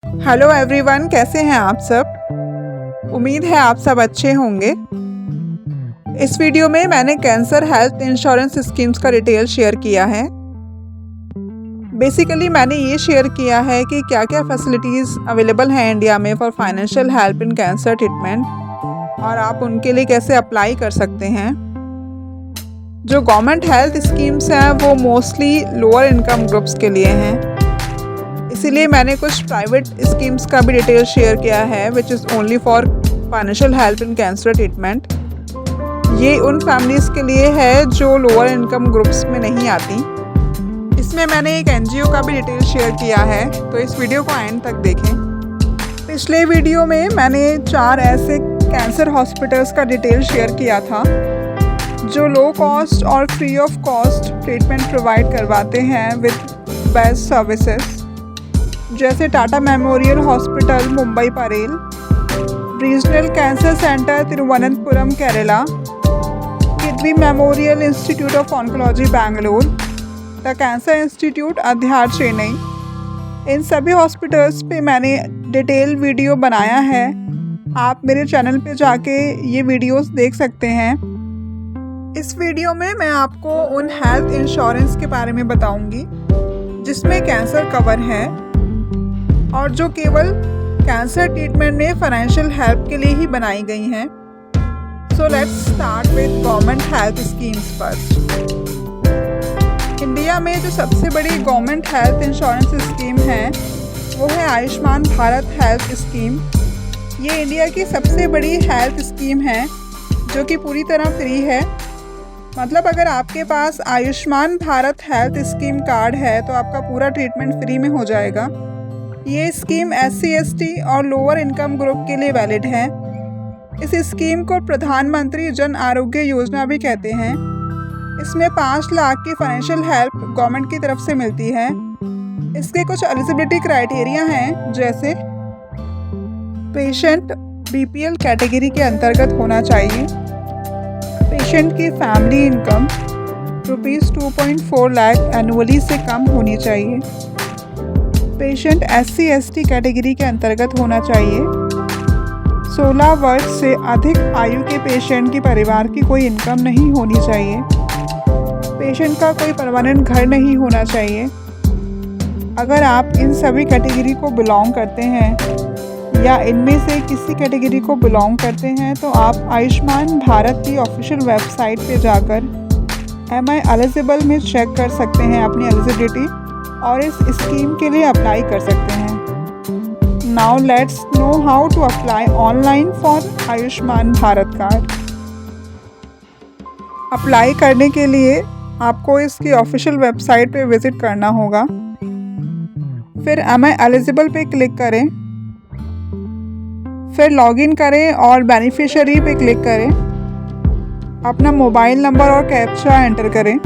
Hello everyone, कैसे हैं आप सब। उम्मीद है आप सब अच्छे होंगे। इस वीडियो में मैंने कैंसर हेल्थ इंश्योरेंस स्कीम्स का डिटेल शेयर किया है। बेसिकली मैंने ये शेयर किया है कि क्या क्या फैसिलिटीज़ अवेलेबल हैं इंडिया में for financial help in cancer treatment और आप उनके लिए कैसे अप्लाई कर सकते हैं। जो गवर्नमेंट हेल्थ स्कीम्स हैं वो मोस्टली लोअर इनकम ग्रुप्स के लिए हैं, इसीलिए मैंने कुछ प्राइवेट स्कीम्स का भी डिटेल शेयर किया है which is only for financial help in cancer treatment. ये उन फैमिलीज़ के लिए है जो लोअर इनकम ग्रुप्स में नहीं आती। इसमें मैंने एक एनजीओ का भी डिटेल शेयर किया है, तो इस वीडियो को एंड तक देखें। पिछले वीडियो में मैंने 4 ऐसे कैंसर हॉस्पिटल्स का डिटेल शेयर किया था जो लो कॉस्ट और free of cost treatment provide करवाते हैं विद बेस्ट सर्विसेज, जैसे Tata Memorial Hospital Mumbai Parel, Regional Cancer Centre Thiruvananthapuram Kerala, Kidney Memorial Institute of Oncology Bangalore, the Cancer Institute Adyar Chennai. इन सभी हॉस्पिटल्स पे मैंने डिटेल वीडियो बनाया है, आप मेरे चैनल पे जाके ये वीडियोस देख सकते हैं। इस वीडियो में मैं आपको उन हेल्थ इंश्योरेंस के बारे में बताऊंगी जिसमें कैंसर कवर है और जो केवल कैंसर ट्रीटमेंट में फाइनेंशियल हेल्प के लिए ही बनाई गई हैं। So let's start with government health schemes first. India में जो सबसे बड़ी गवर्नमेंट हेल्थ इंश्योरेंस स्कीम है वो है आयुष्मान भारत हेल्थ स्कीम। ये इंडिया की सबसे बड़ी हेल्थ स्कीम है जो कि पूरी तरह फ्री है। मतलब अगर आपके पास Ayushman Bharat health scheme card है तो आपका पूरा ट्रीटमेंट फ्री में हो जाएगा। ये स्कीम SC ST और लोअर इनकम ग्रुप के लिए वैलिड है। इस स्कीम को प्रधानमंत्री जन आरोग्य योजना भी कहते हैं। इसमें 5 लाख की फाइनेंशियल हेल्प गवर्नमेंट की तरफ से मिलती है। इसके कुछ एलिजिबिलिटी क्राइटेरिया हैं, जैसे पेशेंट BPL कैटेगरी के अंतर्गत होना चाहिए, पेशेंट की फैमिली इनकम ₹2.4 लाख एनुअली से कम होनी चाहिए, पेशेंट SC ST कैटेगरी के अंतर्गत होना चाहिए, 16 वर्ष से अधिक आयु के पेशेंट की परिवार की कोई इनकम नहीं होनी चाहिए, पेशेंट का कोई परमानेंट घर नहीं होना चाहिए। अगर आप इन सभी कैटेगरी को बिलोंग करते हैं या इनमें से किसी कैटेगरी को बिलोंग करते हैं तो आप आयुष्मान भारत की ऑफिशियल वेबसाइट पे जाकर Am I eligible में चेक कर सकते हैं अपनी एलिजिबिलिटी और इस स्कीम के लिए अप्लाई कर सकते हैं। Now let's know how to apply online for Ayushman Bharat card. Apply करने के लिए आपको इसकी ऑफिशियल वेबसाइट पे विज़िट करना होगा। फिर Am I eligible पे क्लिक करें, फिर लॉगिन करें और बेनिफिशियरी पे क्लिक करें, अपना मोबाइल नंबर और कैप्चा एंटर करें।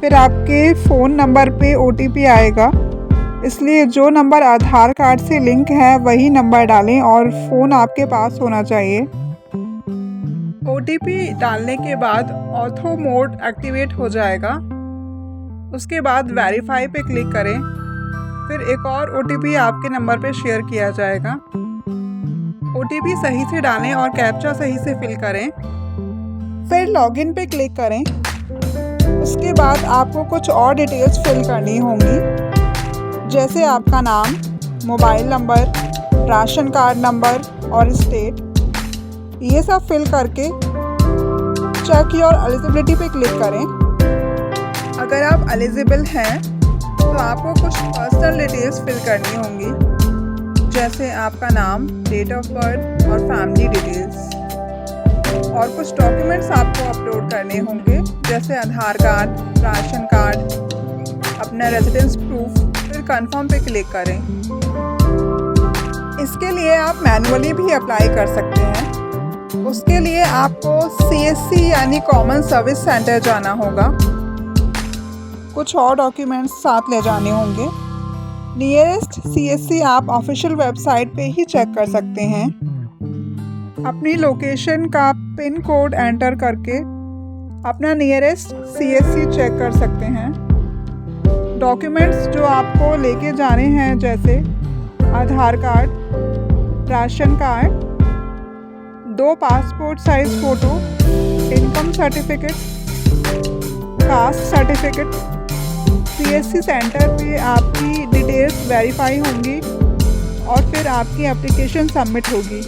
फिर आपके फ़ोन नंबर पे OTP आएगा, इसलिए जो नंबर आधार कार्ड से लिंक है वही नंबर डालें और फ़ोन आपके पास होना चाहिए। OTP डालने के बाद ऑर्थो मोड एक्टिवेट हो जाएगा। उसके बाद वेरीफाई पे क्लिक करें, फिर एक और OTP आपके नंबर पे शेयर किया जाएगा। OTP सही से डालें और कैप्चा सही से फिल करें, फिर लॉगिन पे क्लिक करें। उसके बाद आपको कुछ और डिटेल्स फिल करनी होंगी, जैसे आपका नाम, mobile number, ration card number और स्टेट। ये सब फिल करके चेक योर एलिजिबिलिटी पे क्लिक करें। अगर आप एलिजिबल हैं तो आपको कुछ पर्सनल डिटेल्स फिल करनी होंगी, जैसे आपका नाम, डेट ऑफ बर्थ और फैमिली डिटेल्स। और कुछ डॉक्यूमेंट्स आपको अपलोड करने होंगे, जैसे आधार कार्ड, राशन कार्ड, अपना रेजिडेंस प्रूफ। फिर कंफर्म पे क्लिक करें। इसके लिए आप मैनुअली भी अप्लाई कर सकते हैं। उसके लिए आपको CSC यानी कॉमन सर्विस सेंटर जाना होगा। कुछ और डॉक्यूमेंट्स साथ ले जाने होंगे। नियरेस्ट CSC आप ऑफिशियल वेबसाइट पे ही चेक कर सकते हैं। अपनी लोकेशन का पिन कोड एंटर करके अपना नियरेस्ट CSC चेक कर सकते हैं। डॉक्यूमेंट्स जो आपको लेके जाने हैं, जैसे Aadhaar card, ration card, 2 passport size photo, income certificate, caste certificate. CSC centre पे आपकी डिटेल्स वेरीफाई होंगी और फिर आपकी एप्लीकेशन सबमिट होगी।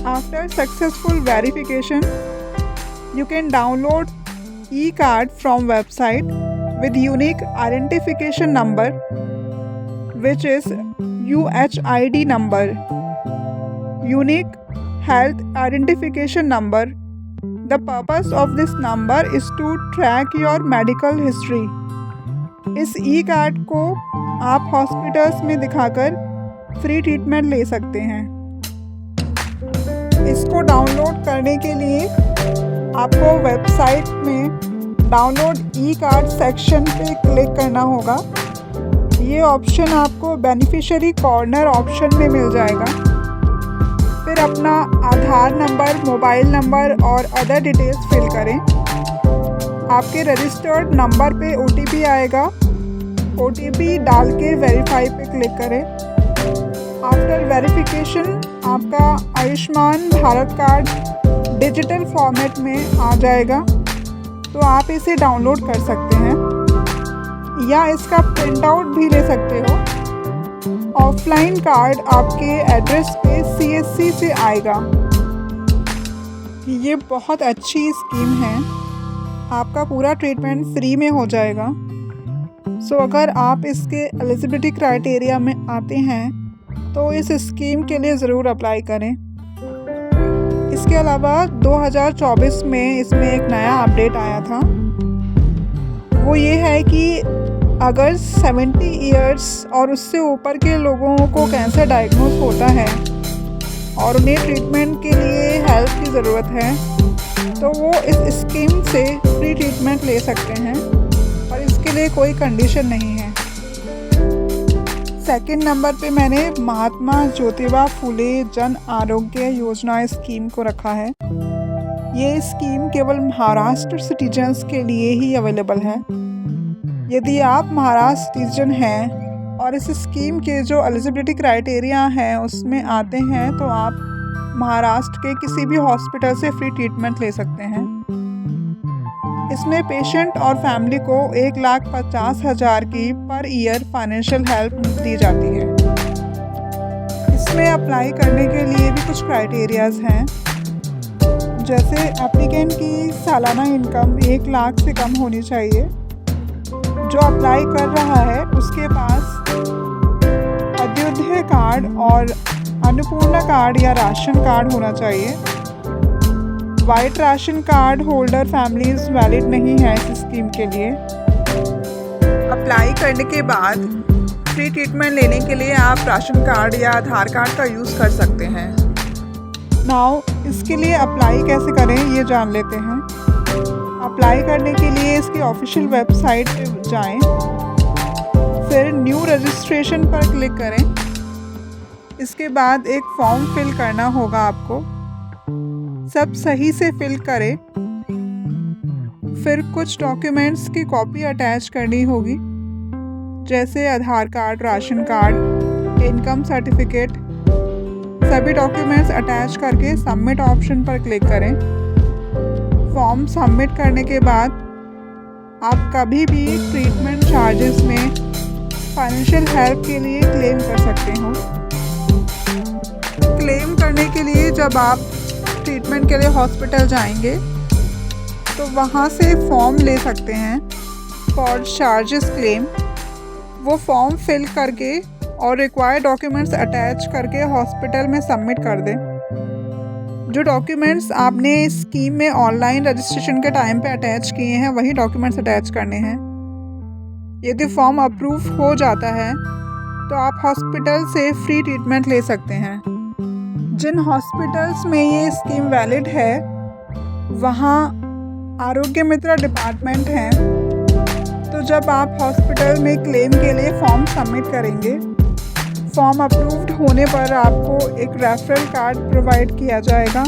After successful verification you can download e-card from website with unique identification number, which is UHID number, unique health identification number. The purpose of this number is to track your medical history. इस e-card को आप hospitals में दिखाकर free treatment ले सकते हैं। इसको download करने के लिए आपको वेबसाइट में डाउनलोड ई-कार्ड सेक्शन पे क्लिक करना होगा। ये ऑप्शन आपको बेनिफिशियरी कॉर्नर ऑप्शन में मिल जाएगा। फिर अपना आधार नंबर, मोबाइल नंबर और अदर डिटेल्स फिल करें। आपके रजिस्टर्ड नंबर पे OTP आएगा। OTP डाल के वेरीफाई पे क्लिक करें। आफ्टर वेरिफिकेशन आपका Ayushman Bharat card digital format में आ जाएगा, तो आप इसे डाउनलोड कर सकते हैं या इसका प्रिंट आउट भी ले सकते हो। ऑफलाइन कार्ड आपके एड्रेस पे CSC से आएगा। ये बहुत अच्छी स्कीम है, आपका पूरा ट्रीटमेंट फ्री में हो जाएगा। सो अगर आप इसके एलिजिबिलिटी क्राइटेरिया में आते हैं तो इस स्कीम के लिए ज़रूर अप्लाई करें। इसके अलावा 2024 में इसमें एक नया अपडेट आया था। वो ये है कि अगर 70 इयर्स और उससे ऊपर के लोगों को कैंसर डायग्नोस होता है और उन्हें ट्रीटमेंट के लिए हेल्प की ज़रूरत है, तो वो इस स्कीम से फ्री ट्रीटमेंट ले सकते हैं और इसके लिए कोई कंडीशन नहीं है। सेकंड नंबर पे मैंने महात्मा ज्योतिबा फुले जन आरोग्य योजना स्कीम को रखा है। ये स्कीम केवल महाराष्ट्र सिटीजन्स के लिए ही अवेलेबल है। यदि आप महाराष्ट्र सिटीजन हैं और इस स्कीम के जो एलिजिबिलिटी क्राइटेरिया हैं उसमें आते हैं, तो आप महाराष्ट्र के किसी भी हॉस्पिटल से फ्री ट्रीटमेंट ले सकते हैं। इसमें पेशेंट और फैमिली को 1,50,000 की पर ईयर फाइनेंशियल हेल्प दी जाती है। इसमें अप्लाई करने के लिए भी कुछ क्राइटेरियाज़ हैं, जैसे एप्लीकेंट की सालाना इनकम 1 लाख से कम होनी चाहिए। जो अप्लाई कर रहा है उसके पास अद्योदय कार्ड और अन्नपूर्णा कार्ड या राशन कार्ड होना चाहिए। White ration card holder families valid नहीं है इस स्कीम के लिए। अप्लाई करने के बाद फ्री ट्रीटमेंट लेने के लिए आप राशन कार्ड या आधार कार्ड का यूज़ कर सकते हैं। नाउ इसके लिए अप्लाई कैसे करें ये जान लेते हैं। अप्लाई करने के लिए इसकी ऑफिशियल वेबसाइट पे जाएं, फिर न्यू रजिस्ट्रेशन पर क्लिक करें। इसके बाद एक फॉर्म फिल करना होगा आपको। सब सही से फिल करें। फिर कुछ डॉक्यूमेंट्स की कॉपी अटैच करनी होगी, जैसे Aadhaar card, ration card, income certificate. सभी डॉक्यूमेंट्स अटैच करके सबमिट ऑप्शन पर क्लिक करें। फॉर्म सबमिट करने के बाद आप कभी भी ट्रीटमेंट चार्जेस में फाइनेंशियल हेल्प के लिए क्लेम कर सकते हो। क्लेम करने के लिए जब आप ट्रीटमेंट के लिए हॉस्पिटल जाएंगे तो वहाँ से फॉर्म ले सकते हैं फॉर चार्जेस क्लेम। वो फॉर्म फिल करके और रिक्वायर्ड डॉक्यूमेंट्स अटैच करके हॉस्पिटल में सबमिट कर दें। जो डॉक्यूमेंट्स आपने स्कीम में ऑनलाइन रजिस्ट्रेशन के टाइम पे अटैच किए हैं वही डॉक्यूमेंट्स अटैच करने हैं। यदि फॉर्म अप्रूव हो जाता है तो आप हॉस्पिटल से फ्री ट्रीटमेंट ले सकते हैं। जिन हॉस्पिटल्स में ये स्कीम वैलिड है वहाँ आरोग्य मित्र डिपार्टमेंट हैं, तो जब आप हॉस्पिटल में क्लेम के लिए फॉर्म सबमिट करेंगे, फॉर्म अप्रूव्ड होने पर आपको एक रेफरल कार्ड प्रोवाइड किया जाएगा,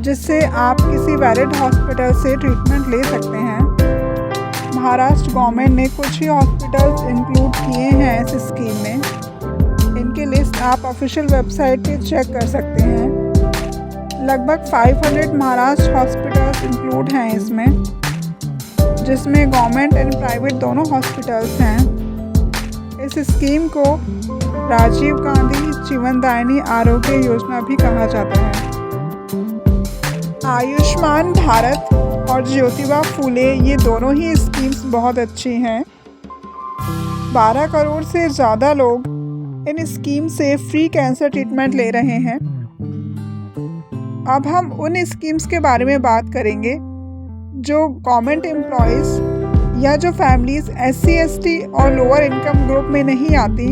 जिससे आप किसी वैलिड हॉस्पिटल से ट्रीटमेंट ले सकते हैं। महाराष्ट्र गवर्नमेंट ने कुछ ही हॉस्पिटल्स इंक्लूड किए हैं इस स्कीम में। आप ऑफिशियल वेबसाइट पे चेक कर सकते हैं। लगभग 500 महाराष्ट्र हॉस्पिटल्स इंक्लूड हैं इसमें, जिसमें गवर्नमेंट एंड प्राइवेट दोनों हॉस्पिटल्स हैं। इस स्कीम को राजीव गांधी जीवनदायिनी आरोग्य योजना भी कहा जाता है। आयुष्मान भारत और ज्योतिबा फूले ये दोनों ही स्कीम्स बहुत अच्छी हैं। 12 करोड़ से ज़्यादा लोग इन स्कीम से फ्री कैंसर ट्रीटमेंट ले रहे हैं। अब हम उन स्कीम्स के बारे में बात करेंगे जो गवर्नमेंट एम्प्लॉयज़ या जो फैमिलीज़ SC ST और लोअर इनकम ग्रुप में नहीं आती,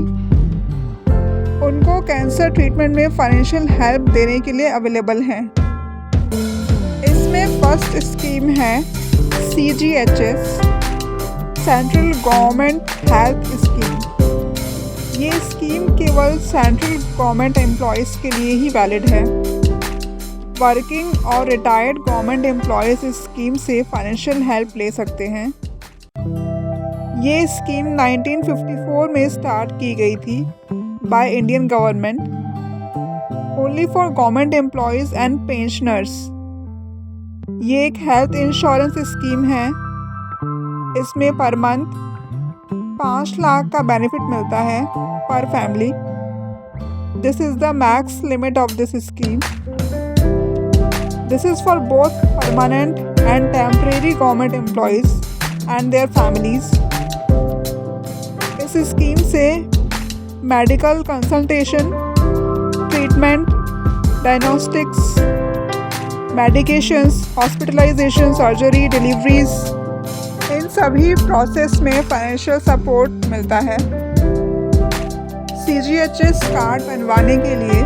उनको कैंसर ट्रीटमेंट में फाइनेंशियल हेल्प देने के लिए अवेलेबल हैं। इसमें फर्स्ट स्कीम है CGHS, central government health scheme. ये स्कीम केवल सेंट्रल गवर्नमेंट एम्प्लॉयज़ के लिए ही वैलिड है। वर्किंग और रिटायर्ड गवर्नमेंट एम्प्लॉयज़ इस स्कीम से फाइनेंशियल हेल्प ले सकते हैं। ये स्कीम 1954 में स्टार्ट की गई थी by Indian government, only for government employees and pensioners. ये एक हेल्थ इंश्योरेंस स्कीम है। इसमें पर मंथ 5 लाख का बेनिफिट मिलता है पर family. This is the max limit of this scheme. This is for both permanent and temporary government employees and their families. इस scheme से medical consultation, treatment, diagnostics, medications, hospitalisation, surgery, deliveries, इन सभी process में financial support मिलता है। CGHS card बनवाने के लिए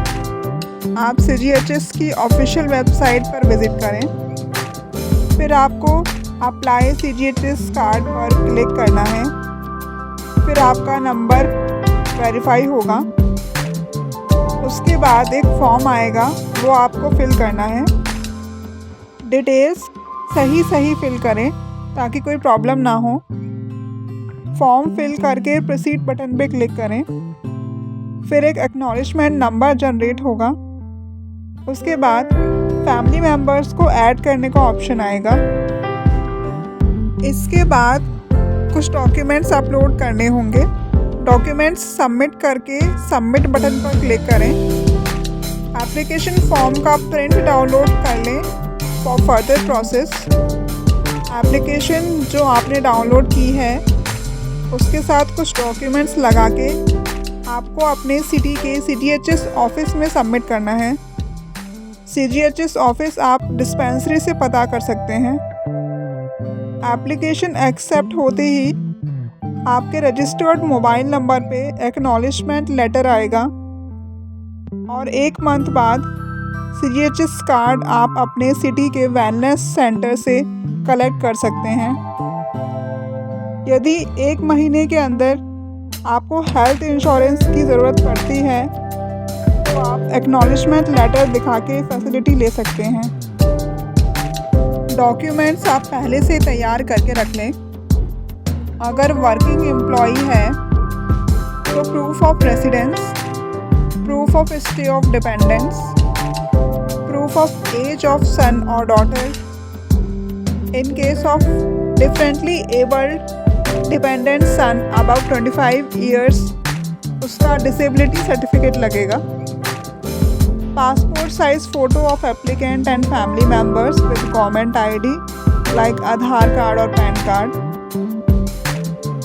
आप CGHS की ऑफिशियल वेबसाइट पर विज़िट करें। फिर आपको अप्लाई CGHS कार्ड पर क्लिक करना है। फिर आपका नंबर वेरीफाई होगा। उसके बाद एक फॉर्म आएगा, वो आपको फिल करना है। डिटेल्स सही फिल करें ताकि कोई प्रॉब्लम ना हो। फॉर्म फिल करके प्रोसीड बटन पे क्लिक करें। फिर एक एक्नॉलेजमेंट नंबर जनरेट होगा। उसके बाद फैमिली मेम्बर्स को ऐड करने का ऑप्शन आएगा। इसके बाद कुछ डॉक्यूमेंट्स अपलोड करने होंगे। डॉक्यूमेंट्स सबमिट करके सबमिट बटन पर क्लिक करें। एप्लीकेशन फॉर्म का प्रिंट डाउनलोड कर लें फॉर फर्दर प्रोसेस। एप्लीकेशन जो आपने डाउनलोड की है उसके साथ कुछ डॉक्यूमेंट्स लगा के आपको अपने सिटी के CGHS ऑफिस में सबमिट करना है। CGHS ऑफिस आप डिस्पेंसरी से पता कर सकते हैं। एप्लीकेशन एक्सेप्ट होते ही आपके रजिस्टर्ड मोबाइल नंबर पे एक्नॉलेजमेंट लेटर आएगा और 1 मंथ बाद CGHS कार्ड आप अपने सिटी के वेलनेस सेंटर से कलेक्ट कर सकते हैं। यदि 1 महीने के अंदर आपको हेल्थ इंश्योरेंस की ज़रूरत पड़ती है तो आप एक्नॉलेजमेंट लेटर दिखा के फैसिलिटी ले सकते हैं। डॉक्यूमेंट्स आप पहले से तैयार करके रख लें। अगर वर्किंग एम्प्लॉई है तो proof of residence, proof of stay of dependence, proof of age of son और daughter. In case of differently abled dependent son above 25 years, उसका डिसेबिलिटी सर्टिफिकेट लगेगा। Passport size photo of applicant and family members with government ID like Aadhaar card और PAN card.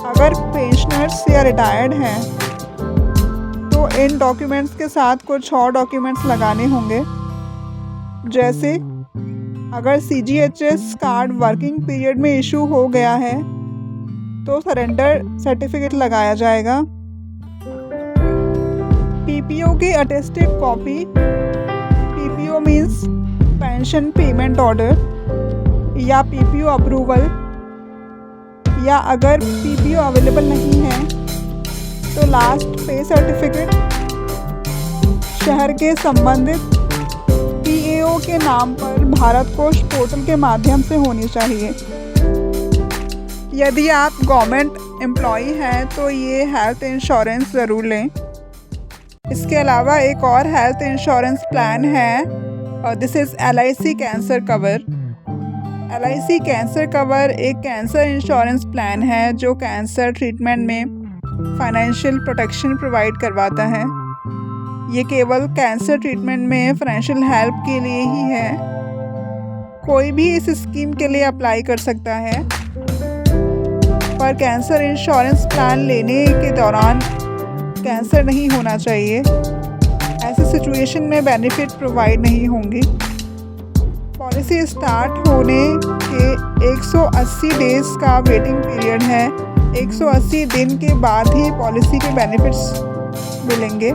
अगर pensioners या retired हैं तो इन documents के साथ कुछ और डॉक्यूमेंट्स लगाने होंगे। जैसे अगर CGHS कार्ड वर्किंग पीरियड में इशू हो गया है तो सरेंडर सर्टिफिकेट लगाया जाएगा। PPO की attested copy, PPO means pension payment order या PPO अप्रूवल, या अगर PPO अवेलेबल नहीं है तो लास्ट पे सर्टिफिकेट शहर के संबंधित PAO के नाम पर भारत कोष पोर्टल के माध्यम से होनी चाहिए। यदि आप गवर्नमेंट एम्प्लॉई हैं तो ये हेल्थ इंश्योरेंस ज़रूर लें। इसके अलावा एक और हेल्थ इंश्योरेंस प्लान है और this is LIC cancer cover. LIC cancer cover एक कैंसर इंश्योरेंस प्लान है जो कैंसर ट्रीटमेंट में फाइनेंशियल प्रोटेक्शन प्रोवाइड करवाता है। ये केवल कैंसर ट्रीटमेंट में फाइनेंशियल हेल्प के लिए ही है। कोई भी इस स्कीम के लिए अप्लाई कर सकता है, पर कैंसर इंश्योरेंस प्लान लेने के दौरान कैंसर नहीं होना चाहिए। ऐसे सिचुएशन में बेनिफिट प्रोवाइड नहीं होंगी। पॉलिसी स्टार्ट होने के 180 डेज़ का वेटिंग पीरियड है। 180 दिन के बाद ही पॉलिसी के बेनिफिट्स मिलेंगे।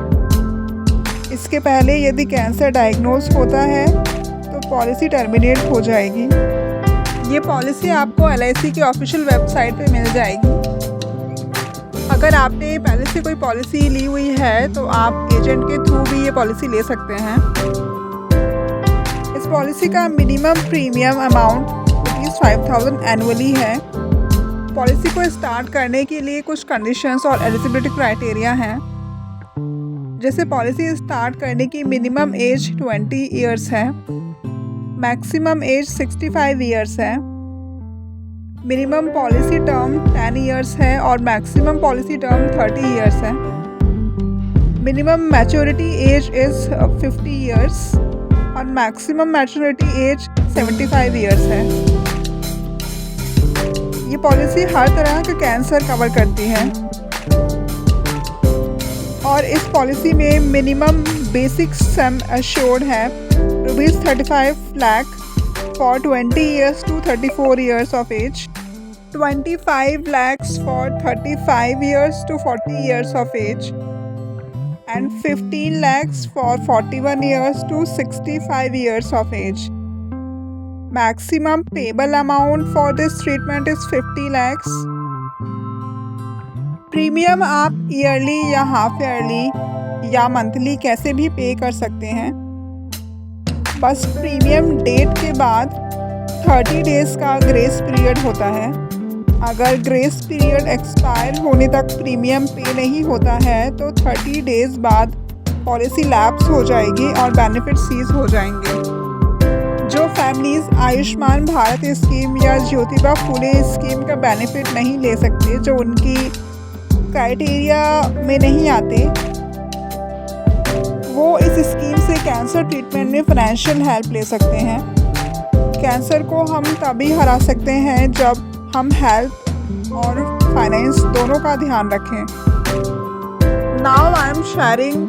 इसके पहले यदि कैंसर डायग्नोज होता है तो पॉलिसी टर्मिनेट हो जाएगी। ये पॉलिसी आपको LIC की ऑफिशियल वेबसाइट पे मिल जाएगी। अगर आपने पहले से कोई पॉलिसी ली हुई है तो आप एजेंट के थ्रू भी ये पॉलिसी ले सकते हैं। इस पॉलिसी का मिनिमम प्रीमियम अमाउंट ₹5000 एनुअली है। पॉलिसी को स्टार्ट करने के लिए कुछ कंडीशंस और एलिजिबिलिटी क्राइटेरिया हैं। जैसे पॉलिसी स्टार्ट करने की मिनिमम एज 20 ईयर्स है, मैक्सिमम एज 65 ईयर्स है, मिनिमम पॉलिसी टर्म 10 ईयर्स है और मैक्सिमम पॉलिसी टर्म 30 ईयर्स है। Minimum maturity age is 50 years और मैक्सिमम मैच्योरिटी एज 75 ईयर्स है। ये पॉलिसी हर तरह का कैंसर कवर करती है और इस पॉलिसी में मिनिमम बेसिक सम एश्योर्ड है ₹35 lakh for 20 years to 34 years of age, 25 lakhs for 35 years to 40 years of age, and 15 lakhs for 41 years to 65 years of age. Maximum payable amount for this treatment is 50 lakhs. Premium आप yearly या half yearly या monthly कैसे भी पे कर सकते हैं। बस प्रीमियम डेट के बाद 30 डेज़ का ग्रेस पीरियड होता है। अगर ग्रेस पीरियड एक्सपायर होने तक प्रीमियम पे नहीं होता है तो 30 डेज़ बाद पॉलिसी लैप्स हो जाएगी और बेनिफिट सीज हो जाएंगे। जो फैमिलीज़ आयुष्मान भारत स्कीम या ज्योतिबा फुले स्कीम का बेनिफिट नहीं ले सकते, जो उनकी क्राइटेरिया में नहीं आते, वो इस स्कीम से कैंसर ट्रीटमेंट में फाइनेंशियल हेल्प ले सकते हैं। कैंसर को हम तभी हरा सकते हैं जब हम हेल्थ और फाइनेंस दोनों का ध्यान रखें। Now I am sharing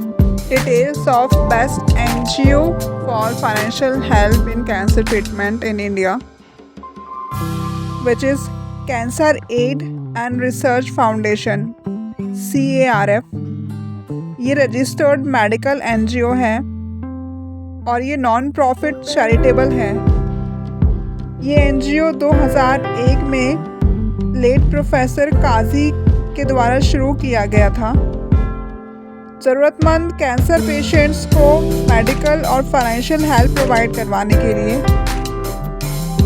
details of best NGO for financial help in cancer treatment in India, which is cancer aid and research foundation CARF। ये रजिस्टर्ड मेडिकल NGO है और ये नॉन प्रॉफिट चैरिटेबल है। ये NGO 2001 में late professor काजी के द्वारा शुरू किया गया था। ज़रूरतमंद कैंसर पेशेंट्स को मेडिकल और फाइनेंशियल हेल्प प्रोवाइड करवाने के लिए।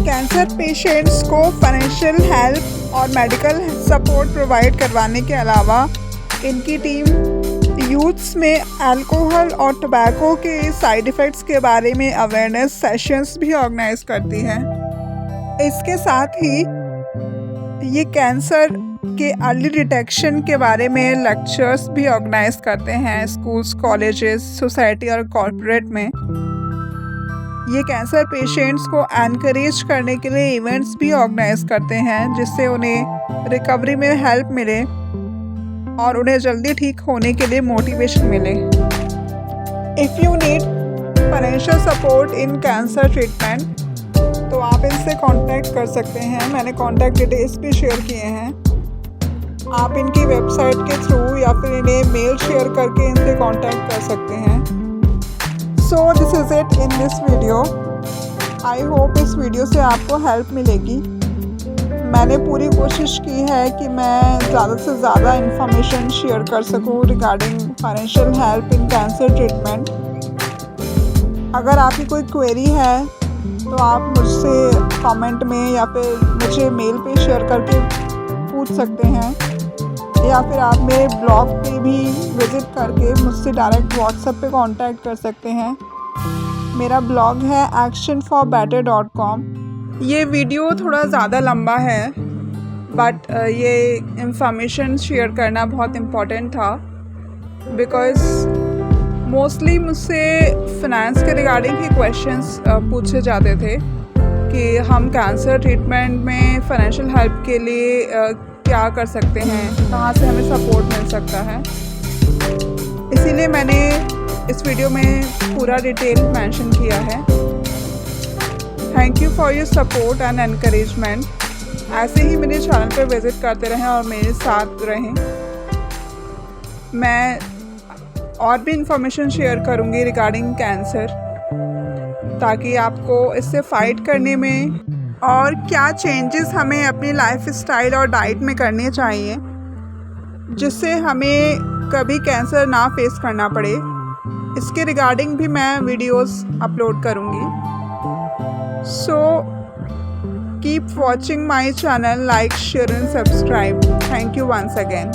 कैंसर पेशेंट्स को फाइनेंशियल हेल्प और मेडिकल सपोर्ट प्रोवाइड करवाने के अलावा इनकी टीम यूथ्स में अल्कोहल और टबैको के साइड इफ़ेक्ट्स के बारे में अवेयरनेस सेशंस भी ऑर्गेनाइज करती है। इसके साथ ही ये कैंसर के अर्ली डिटेक्शन के बारे में लेक्चर्स भी ऑर्गेनाइज करते हैं स्कूल्स, कॉलेजेस, सोसाइटी और कॉर्पोरेट में। ये कैंसर पेशेंट्स को एनकरेज करने के लिए इवेंट्स भी ऑर्गेनाइज करते हैं जिससे उन्हें रिकवरी में हेल्प मिले और उन्हें जल्दी ठीक होने के लिए मोटिवेशन मिले। If you need financial support in cancer treatment तो आप इनसे कांटेक्ट कर सकते हैं। मैंने कांटेक्ट डिटेल्स भी शेयर किए हैं। आप इनकी वेबसाइट के थ्रू या फिर इन्हें मेल शेयर करके इनसे कांटेक्ट कर सकते हैं। So this is it in this video. I hope इस वीडियो से आपको हेल्प मिलेगी। मैंने पूरी कोशिश की है कि मैं ज़्यादा से ज़्यादा इन्फॉर्मेशन शेयर कर सकूं regarding financial help in cancer treatment. अगर आपकी कोई क्वेरी है तो आप मुझसे कमेंट में या फिर मुझे मेल पे शेयर करके पूछ सकते हैं। या फिर आप मेरे ब्लॉग पे भी विज़िट करके मुझसे डायरेक्ट व्हाट्सएप पे कांटेक्ट कर सकते हैं। मेरा ब्लॉग है actionforbetter.com। ये वीडियो थोड़ा ज़्यादा लंबा है बट ये इंफॉर्मेशन शेयर करना बहुत इम्पोर्टेंट था बिकॉज़ मोस्टली मुझसे फ़िनेंस के रिगार्डिंग ही क्वेश्चंस पूछे जाते थे कि हम कैंसर ट्रीटमेंट में फ़ाइनेंशियल हेल्प के लिए क्या कर सकते हैं, कहाँ से हमें सपोर्ट मिल सकता है। इसीलिए मैंने इस वीडियो में पूरा डिटेल मेंशन किया है। Thank you for your support and encouragement. ऐसे ही मेरे चैनल पर विज़िट करते रहें और मेरे साथ रहें। मैं और भी इंफॉर्मेशन शेयर करूँगी रिगार्डिंग कैंसर, ताकि आपको इससे फ़ाइट करने में और क्या चेंजेस हमें अपनी लाइफ स्टाइल और डाइट में करने चाहिए जिससे हमें कभी कैंसर ना फेस करना पड़े, इसके रिगार्डिंग भी मैं वीडियोस अपलोड करूँगी। So keep watching my channel, like, share and subscribe. Thank you once again.